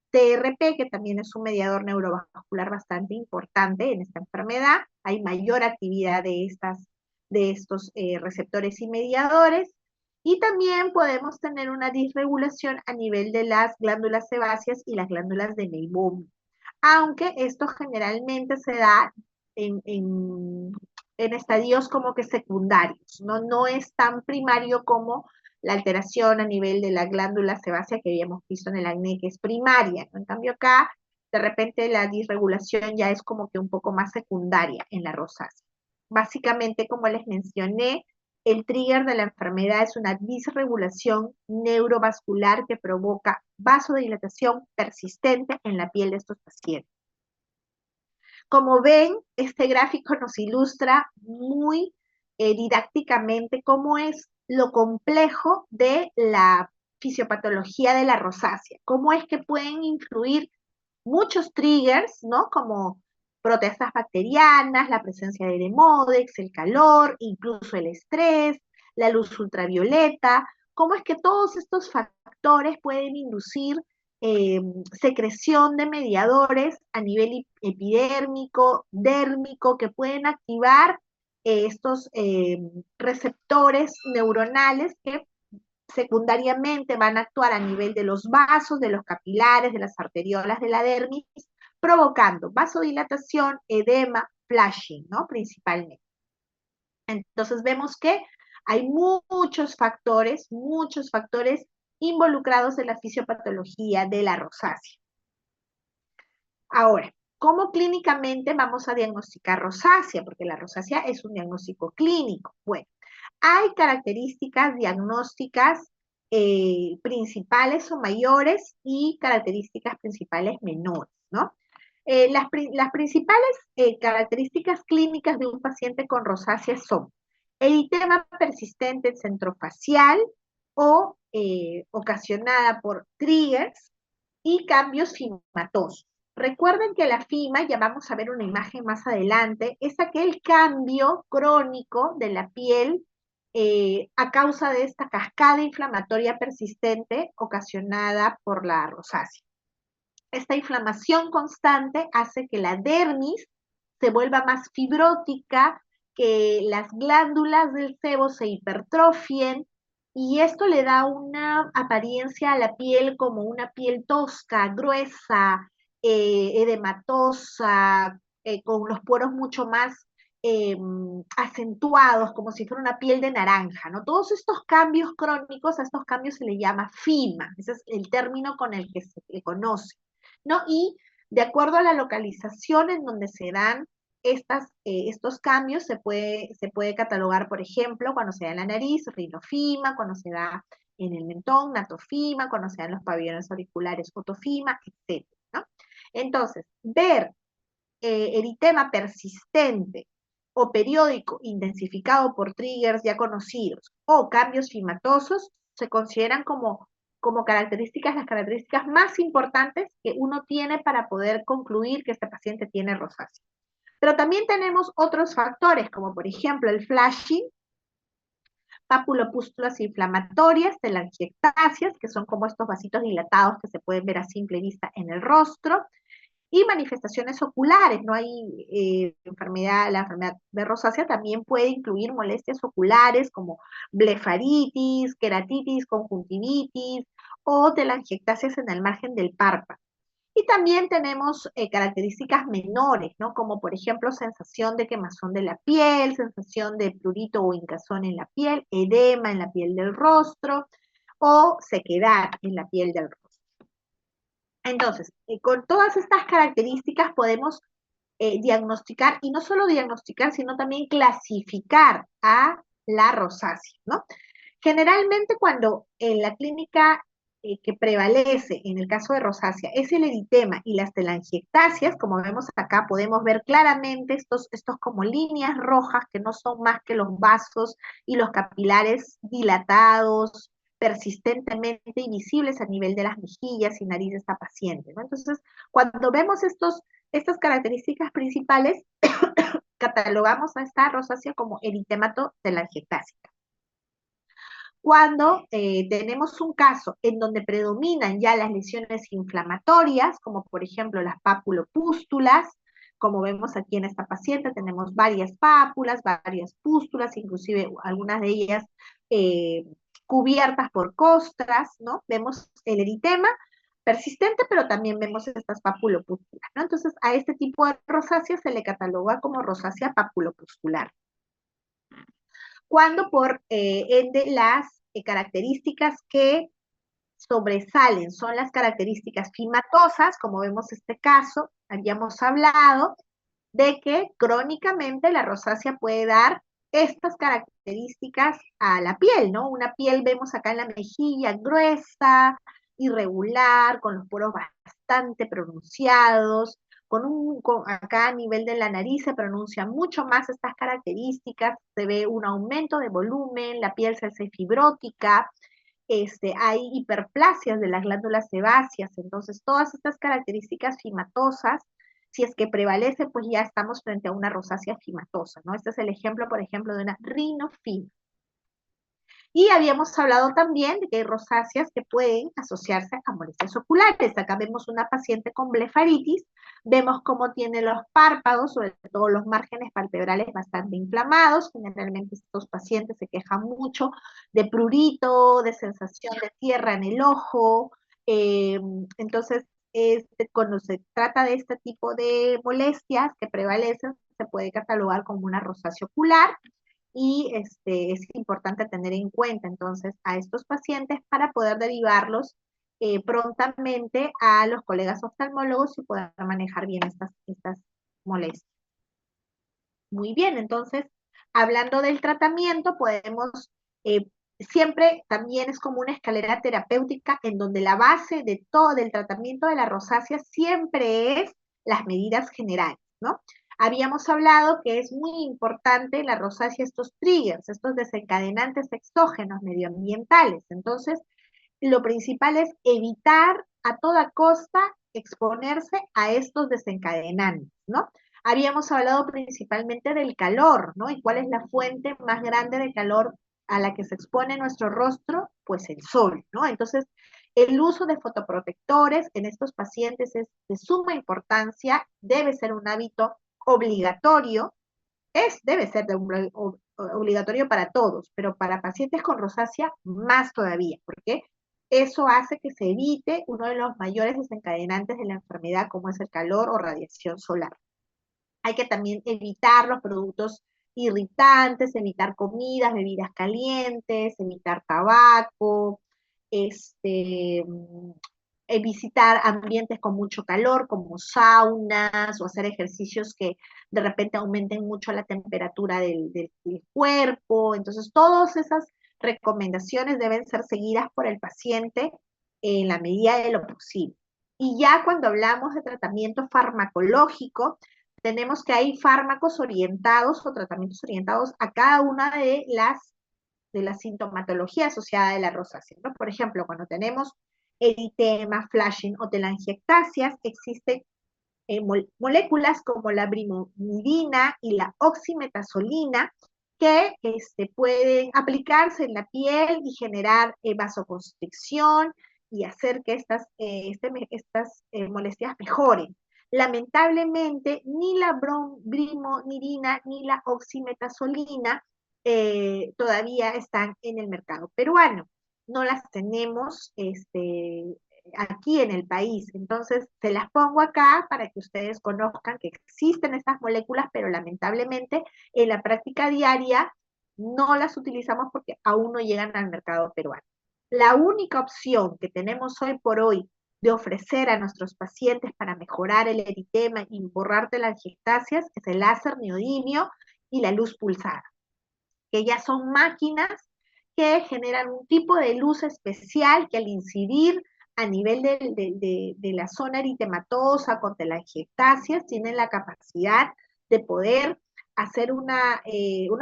TRP, que también es un mediador neurovascular bastante importante en esta enfermedad. Hay mayor actividad de estos receptores y mediadores. Y también podemos tener una disregulación a nivel de las glándulas sebáceas y las glándulas de Meibomian. Aunque esto generalmente se da en estadios como que secundarios, ¿no? No es tan primario como la alteración a nivel de la glándula sebácea que habíamos visto en el acné, que es primaria, ¿no? En cambio acá, de repente la disregulación ya es como que un poco más secundaria en la rosácea. Básicamente, como les mencioné, el trigger de la enfermedad es una disregulación neurovascular que provoca vasodilatación persistente en la piel de estos pacientes. Como ven, este gráfico nos ilustra muy didácticamente cómo es lo complejo de la fisiopatología de la rosácea, cómo es que pueden influir muchos triggers, ¿no? Como protestas bacterianas, la presencia de Demodex, el calor, incluso el estrés, la luz ultravioleta, cómo es que todos estos factores pueden inducir eh, secreción de mediadores a nivel epidérmico, dérmico, que pueden activar estos receptores neuronales que secundariamente van a actuar a nivel de los vasos, de los capilares, de las arteriolas de la dermis, provocando vasodilatación, edema, flashing, ¿no? Principalmente. Entonces vemos que hay muchos factores involucrados en la fisiopatología de la rosácea. Ahora, ¿cómo clínicamente vamos a diagnosticar rosácea? Porque la rosácea es un diagnóstico clínico. Bueno, hay características diagnósticas principales o mayores y características principales menores, ¿no? Las principales características clínicas de un paciente con rosácea son eritema persistente centrofacial o ocasionada por triggers y cambios fimatosos. Recuerden que la FIMA, ya vamos a ver una imagen más adelante, es aquel cambio crónico de la piel a causa de esta cascada inflamatoria persistente ocasionada por la rosácea. Esta inflamación constante hace que la dermis se vuelva más fibrótica, que las glándulas del sebo se hipertrofien y esto le da una apariencia a la piel como una piel tosca, gruesa, edematosa, con los poros mucho más acentuados, como si fuera una piel de naranja, ¿no? Todos estos cambios crónicos, a estos cambios se le llama FIMA, ese es el término con el que se le conoce. ¿No? Y de acuerdo a la localización en donde se dan estos cambios, se puede catalogar, por ejemplo, cuando se da en la nariz, rinofima, cuando se da en el mentón, natofima, cuando se dan los pabellones auriculares, otofima, etc. ¿No? Entonces, ver eritema persistente o periódico intensificado por triggers ya conocidos o cambios fimatosos se consideran como características, las características más importantes que uno tiene para poder concluir que este paciente tiene rosácea. Pero también tenemos otros factores, como por ejemplo el flashing, papulopústulas inflamatorias, telangiectasias, que son como estos vasitos dilatados que se pueden ver a simple vista en el rostro, y manifestaciones oculares, no hay la enfermedad de rosácea también puede incluir molestias oculares como blefaritis, queratitis, conjuntivitis o telangiectasias en el margen del párpado. Y también tenemos características menores, ¿no? Como por ejemplo sensación de quemazón de la piel, sensación de prurito o hinchazón en la piel, edema en la piel del rostro o sequedad en la piel del rostro. Entonces, con todas estas características podemos diagnosticar, y no solo diagnosticar, sino también clasificar a la rosácea, ¿no? Generalmente cuando en la clínica que prevalece en el caso de rosácea es el eritema y las telangiectasias, como vemos acá, podemos ver claramente estos como líneas rojas que no son más que los vasos y los capilares dilatados, persistentemente y visibles a nivel de las mejillas y nariz de esta paciente, ¿no? Entonces, cuando vemos estas características principales, catalogamos a esta rosácea como eritemato telangiectásica. Cuando tenemos un caso en donde predominan ya las lesiones inflamatorias, como por ejemplo las papulopústulas, como vemos aquí en esta paciente, tenemos varias pápulas, varias pústulas, inclusive algunas de ellas eh, cubiertas por costras, ¿no? Vemos el eritema persistente, pero también vemos estas papulopústulas, ¿no? Entonces, a este tipo de rosácea se le cataloga como rosácea papulopustular. Cuando por ende las características que sobresalen son las características fimatosas, como vemos este caso, habíamos hablado de que crónicamente la rosácea puede dar estas características a la piel, ¿no? Una piel, vemos acá en la mejilla, gruesa, irregular, con los poros bastante pronunciados, acá a nivel de la nariz se pronuncian mucho más estas características, se ve un aumento de volumen, la piel se hace fibrótica, hay hiperplasias de las glándulas sebáceas, entonces todas estas características fimatosas, si es que prevalece, pues ya estamos frente a una rosácea fimatosa, ¿no? Este es el ejemplo, por ejemplo, de una rinofima. Y habíamos hablado también de que hay rosáceas que pueden asociarse a molestias oculares. Acá vemos una paciente con blefaritis, vemos cómo tiene los párpados, sobre todo los márgenes palpebrales bastante inflamados. Generalmente estos pacientes se quejan mucho de prurito, de sensación de tierra en el ojo. Entonces, cuando se trata de este tipo de molestias que prevalecen, se puede catalogar como una rosácea ocular y es importante tener en cuenta entonces a estos pacientes para poder derivarlos prontamente a los colegas oftalmólogos y poder manejar bien estas molestias. Muy bien, entonces, hablando del tratamiento, podemos, siempre también es como una escalera terapéutica en donde la base de todo el tratamiento de la rosácea siempre es las medidas generales, ¿no? Habíamos hablado que es muy importante en la rosácea estos triggers, estos desencadenantes exógenos medioambientales. Entonces, lo principal es evitar a toda costa exponerse a estos desencadenantes, ¿no? Habíamos hablado principalmente del calor, ¿no? ¿Y cuál es la fuente más grande de calor a la que se expone nuestro rostro? Pues el sol, ¿no? Entonces, el uso de fotoprotectores en estos pacientes es de suma importancia, debe ser un hábito obligatorio, debe ser obligatorio para todos, pero para pacientes con rosácea más todavía, porque eso hace que se evite uno de los mayores desencadenantes de la enfermedad, como es el calor o radiación solar. Hay que también evitar los productos irritantes, evitar comidas, bebidas calientes, evitar tabaco, este, visitar ambientes con mucho calor, como saunas, o hacer ejercicios que de repente aumenten mucho la temperatura del cuerpo. Entonces, todas esas recomendaciones deben ser seguidas por el paciente en la medida de lo posible. Y ya cuando hablamos de tratamiento farmacológico, tenemos que hay fármacos orientados o tratamientos orientados a cada una de la sintomatología asociada de la rosácea, ¿no? Por ejemplo, cuando tenemos eritema, flashing o telangiectasias, existen moléculas como la brimidina y la oximetazolina que pueden aplicarse en la piel y generar vasoconstricción y hacer que estas molestias mejoren. Lamentablemente, ni la brimidina ni la oximetazolina todavía están en el mercado peruano. No las tenemos aquí en el país. Entonces, se las pongo acá para que ustedes conozcan que existen estas moléculas, pero lamentablemente en la práctica diaria no las utilizamos porque aún no llegan al mercado peruano. La única opción que tenemos hoy por hoy de ofrecer a nuestros pacientes para mejorar el eritema y borrar telangiectasias es el láser neodimio y la luz pulsada, que ya son máquinas que generan un tipo de luz especial que al incidir a nivel de la zona eritematosa con telangiectasias tienen la capacidad de poder hacer una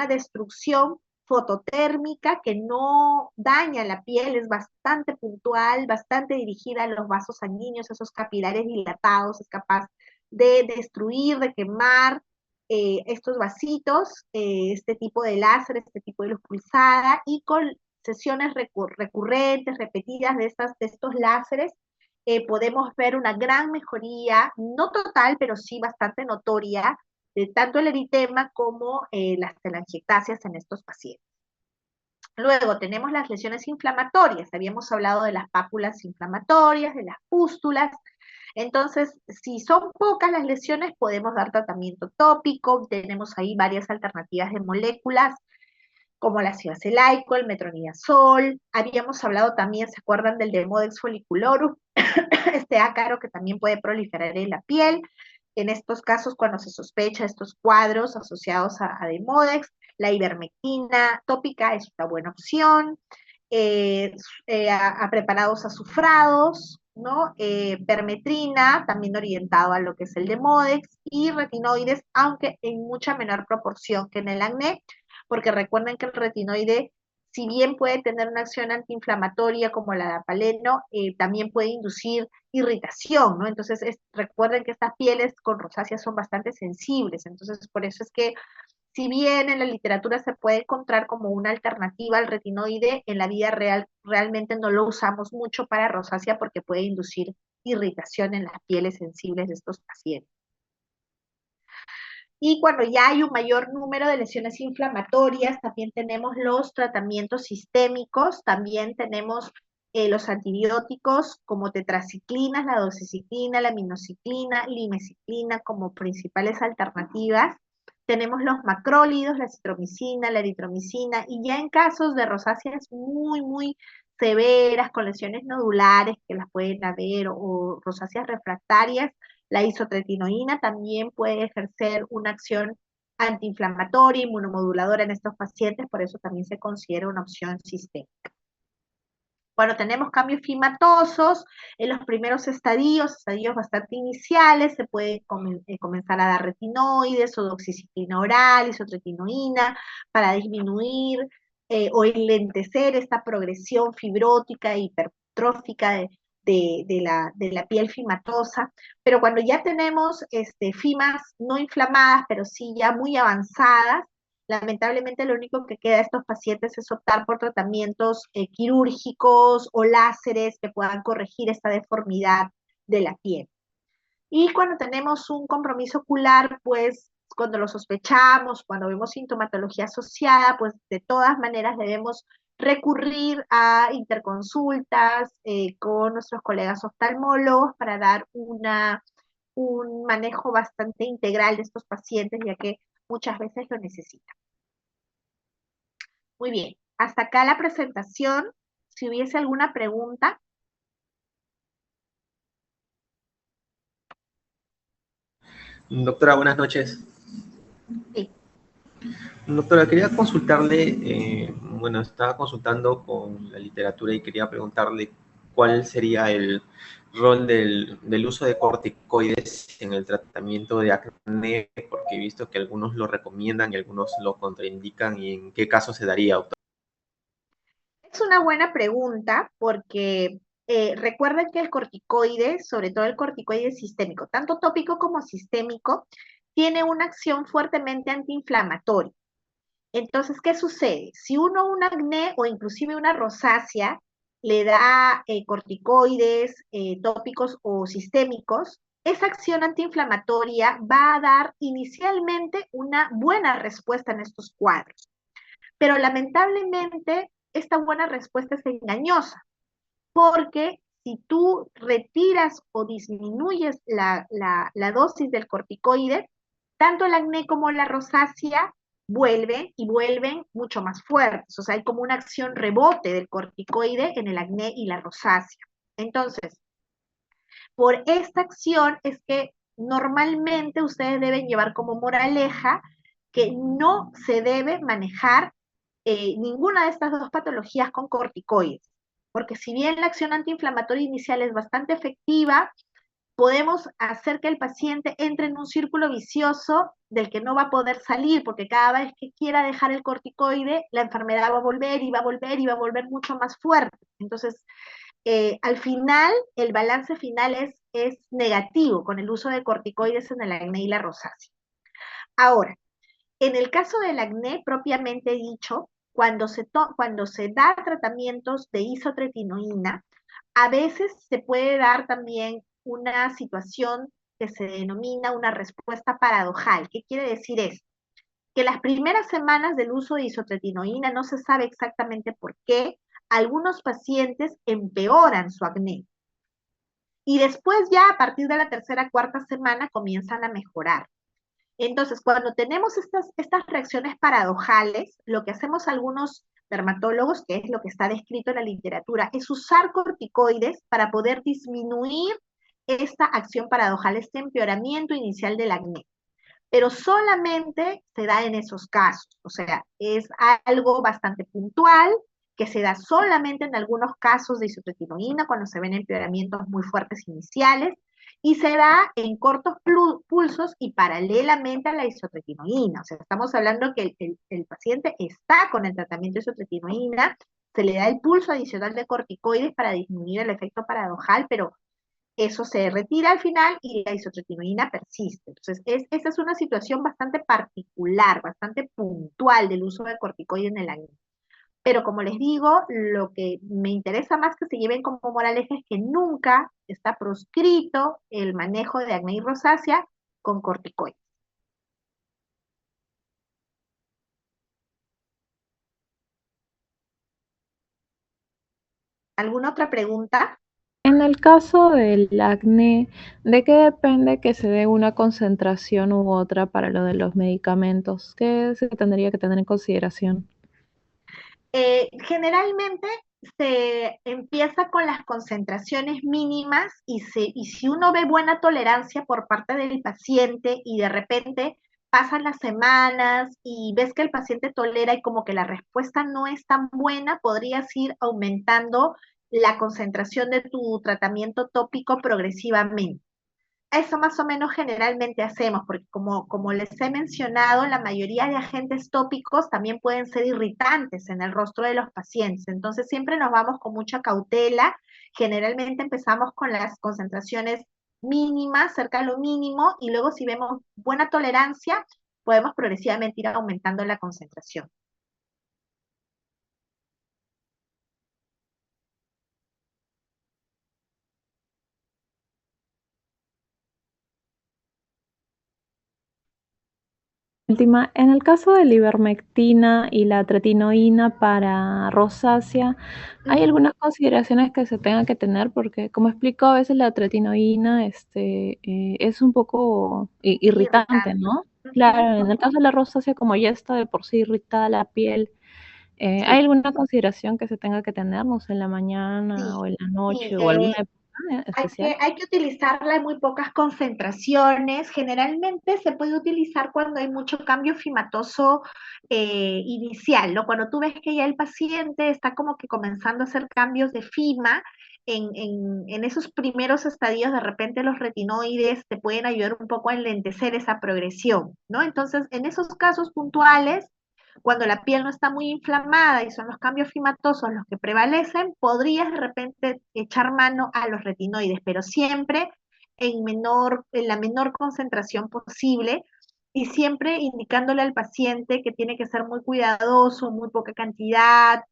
destrucción fototérmica que no daña la piel, es bastante puntual, bastante dirigida a los vasos sanguíneos, esos capilares dilatados, es capaz de destruir, de quemar estos vasitos, este tipo de láser, este tipo de luz pulsada, y con sesiones recurrentes, repetidas de estos láseres, podemos ver una gran mejoría, no total, pero sí bastante notoria, de tanto el eritema como las telangiectasias en estos pacientes. Luego tenemos las lesiones inflamatorias, habíamos hablado de las pápulas inflamatorias, de las pústulas. Entonces, si son pocas las lesiones, podemos dar tratamiento tópico, tenemos ahí varias alternativas de moléculas, como la civacelaico, el metronidazol. Habíamos hablado también, ¿se acuerdan del Demodex folliculorum? Este ácaro que también puede proliferar en la piel. En estos casos, cuando se sospecha estos cuadros asociados a Demodex, la ivermectina tópica es una buena opción. A preparados azufrados, ¿no? Permetrina, también orientado a lo que es el Demodex, y retinoides, aunque en mucha menor proporción que en el acné, porque recuerden que el retinoide, si bien puede tener una acción antiinflamatoria como la de apaleno, también puede inducir irritación, ¿no? Entonces, recuerden que estas pieles con rosácea son bastante sensibles, entonces por eso es que si bien en la literatura se puede encontrar como una alternativa al retinoide, en la vida real realmente no lo usamos mucho para rosácea porque puede inducir irritación en las pieles sensibles de estos pacientes. Y cuando ya hay un mayor número de lesiones inflamatorias, también tenemos los tratamientos sistémicos, también tenemos los antibióticos como tetraciclinas, la doxiciclina, la minociclina, limeciclina como principales alternativas. Tenemos los macrólidos, la citromicina, la eritromicina, y ya en casos de rosáceas muy severas, con lesiones nodulares que las pueden haber, o rosáceas refractarias, la isotretinoína también puede ejercer una acción antiinflamatoria, inmunomoduladora en estos pacientes, por eso también se considera una opción sistémica. Cuando tenemos cambios fimatosos, en los primeros estadios bastante iniciales, se puede comenzar a dar retinoides o doxiciclina oral, isotretinoína, para disminuir o enlentecer esta progresión fibrótica e hipertrófica de la piel fimatosa. Pero cuando ya tenemos fimas no inflamadas, pero sí ya muy avanzadas, lamentablemente lo único que queda a estos pacientes es optar por tratamientos quirúrgicos o láseres que puedan corregir esta deformidad de la piel. Y cuando tenemos un compromiso ocular, pues cuando lo sospechamos, cuando vemos sintomatología asociada, pues de todas maneras debemos recurrir a interconsultas con nuestros colegas oftalmólogos para dar un manejo bastante integral de estos pacientes, ya que muchas veces lo necesitan. Muy bien, hasta acá la presentación. Si hubiese alguna pregunta. Doctora, buenas noches. Sí. Doctora, quería consultarle, bueno, estaba consultando con la literatura y quería preguntarle cuál sería el rol del uso de corticoides en el tratamiento de acné, porque he visto que algunos lo recomiendan y algunos lo contraindican, y en qué caso se daría, doctor. Es una buena pregunta porque recuerden que el corticoide, sobre todo el corticoide sistémico, tanto tópico como sistémico, tiene una acción fuertemente antiinflamatoria. Entonces, ¿qué sucede? Si uno un acné o inclusive una rosácea le da corticoides tópicos o sistémicos, esa acción antiinflamatoria va a dar inicialmente una buena respuesta en estos cuadros. Pero lamentablemente esta buena respuesta es engañosa, porque si tú retiras o disminuyes la dosis del corticoide, tanto el acné como la rosácea vuelven y vuelven mucho más fuertes. O sea, hay como una acción rebote del corticoide en el acné y la rosácea. Entonces, por esta acción es que normalmente ustedes deben llevar como moraleja que no se debe manejar ninguna de estas dos patologías con corticoides, porque si bien la acción antiinflamatoria inicial es bastante efectiva, podemos hacer que el paciente entre en un círculo vicioso del que no va a poder salir, porque cada vez que quiera dejar el corticoide, la enfermedad va a volver y va a volver y va a volver mucho más fuerte. Entonces, al final, el balance final es negativo con el uso de corticoides en el acné y la rosácea. Ahora, en el caso del acné propiamente dicho, cuando se da tratamientos de isotretinoína, a veces se puede dar también una situación que se denomina una respuesta paradojal. ¿Qué quiere decir esto? Que las primeras semanas del uso de isotretinoína no se sabe exactamente por qué, algunos pacientes empeoran su acné. Y después ya a partir de la tercera, cuarta semana comienzan a mejorar. Entonces, cuando tenemos estas reacciones paradojales, lo que hacemos algunos dermatólogos, que es lo que está descrito en la literatura, es usar corticoides para poder disminuir esta acción paradojal, este empeoramiento inicial del acné. Pero solamente se da en esos casos, o sea, es algo bastante puntual que se da solamente en algunos casos de isotretinoína cuando se ven empeoramientos muy fuertes iniciales y se da en cortos pulsos y paralelamente a la isotretinoína. O sea, estamos hablando que el paciente está con el tratamiento de isotretinoína, se le da el pulso adicional de corticoides para disminuir el efecto paradojal, pero eso se retira al final y la isotretinoína persiste. Entonces, esa es una situación bastante particular, bastante puntual del uso de corticoide en el acné. Pero como les digo, lo que me interesa más que se lleven como moraleja es que nunca está proscrito el manejo de acné y rosácea con corticoides. ¿Alguna otra pregunta? En el caso del acné, ¿de qué depende que se dé una concentración u otra para lo de los medicamentos? ¿Qué se tendría que tener en consideración? Generalmente se empieza con las concentraciones mínimas y si uno ve buena tolerancia por parte del paciente y de repente pasan las semanas y ves que el paciente tolera y como que la respuesta no es tan buena, podrías ir aumentando la concentración de tu tratamiento tópico progresivamente. Eso más o menos generalmente hacemos, porque como les he mencionado, la mayoría de agentes tópicos también pueden ser irritantes en el rostro de los pacientes. Entonces siempre nos vamos con mucha cautela. Generalmente empezamos con las concentraciones mínimas, cerca de lo mínimo, y luego si vemos buena tolerancia, podemos progresivamente ir aumentando la concentración. Última, en el caso de la ivermectina y la tretinoína para rosácea, ¿hay Ujú. algunas consideraciones que se tengan que tener? Porque, como explico, a veces la tretinoína es un poco irritante, Irritante. ¿no? Ujú, Claro, en el ujú. caso de la rosácea, como ya está de por sí irritada la piel, ¿hay Sí, alguna consideración que se tenga que tener, no sé, en la mañana sí, o en la sí. noche o alguna época Hay especial? hay que utilizarla en muy pocas concentraciones. Generalmente se puede utilizar cuando hay mucho cambio fimatoso inicial, ¿no? Cuando tú ves que ya el paciente está como que comenzando a hacer cambios de fima, en esos primeros estadios, de repente los retinoides te pueden ayudar un poco a enlentecer esa progresión, ¿no? Entonces, en esos casos puntuales, cuando la piel no está muy inflamada y son los cambios fimatosos los que prevalecen, podrías de repente echar mano a los retinoides, pero siempre en la menor concentración posible y siempre indicándole al paciente que tiene que ser muy cuidadoso, muy poca cantidad,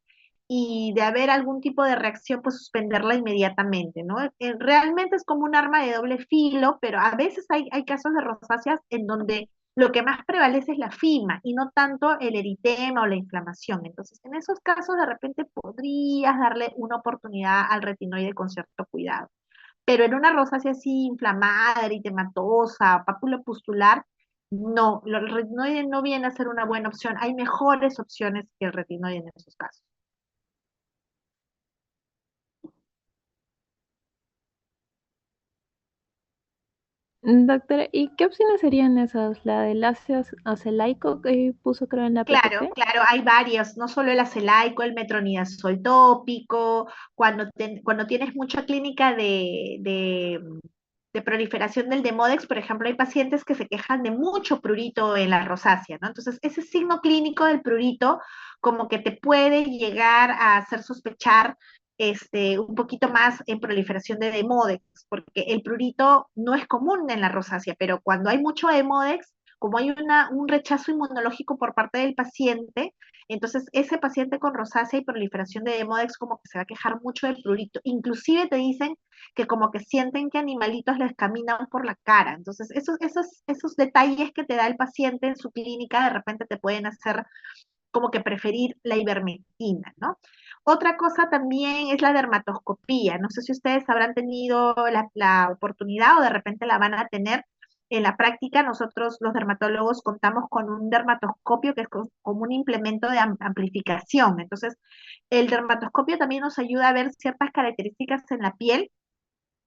y de haber algún tipo de reacción, pues suspenderla inmediatamente, ¿no? Realmente es como un arma de doble filo, pero a veces hay casos de rosáceas en donde lo que más prevalece es la fima y no tanto el eritema o la inflamación. Entonces, en esos casos, de repente podrías darle una oportunidad al retinoide con cierto cuidado. Pero en una rosácea así inflamada, eritematosa, pápula pustular, no, el retinoide no viene a ser una buena opción. Hay mejores opciones que el retinoide en esos casos. Doctora, ¿y qué opciones serían esas? La del ácido acelaico que puso creo en la Claro, PPT. claro, hay varios, no solo el acelaico, el metronidazol tópico, cuando tienes mucha clínica de proliferación del Demodex, por ejemplo, hay pacientes que se quejan de mucho prurito en la rosácea, ¿no? Entonces, ese signo clínico del prurito como que te puede llegar a hacer sospechar un poquito más en proliferación de Demodex, porque el prurito no es común en la rosácea, pero cuando hay mucho Demodex, como hay un rechazo inmunológico por parte del paciente, entonces ese paciente con rosácea y proliferación de Demodex como que se va a quejar mucho del prurito. Inclusive te dicen que como que sienten que animalitos les caminan por la cara. Entonces esos detalles que te da el paciente en su clínica de repente te pueden hacer como que preferir la ivermectina, ¿no? Otra cosa también es la dermatoscopía. No sé si ustedes habrán tenido la oportunidad o de repente la van a tener en la práctica. Nosotros los dermatólogos contamos con un dermatoscopio que es como un implemento de amplificación. Entonces, el dermatoscopio también nos ayuda a ver ciertas características en la piel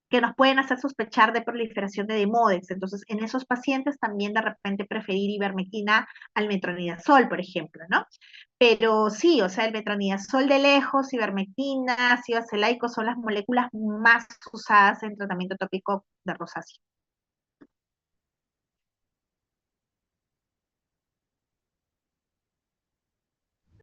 que nos pueden hacer sospechar de proliferación de Demodex. Entonces, en esos pacientes también de repente preferir ivermectina al metronidazol, por ejemplo, ¿no? Pero sí, o sea, el metronidazol de lejos, ivermectina, ácido acelaico son las moléculas más usadas en tratamiento tópico de rosácea.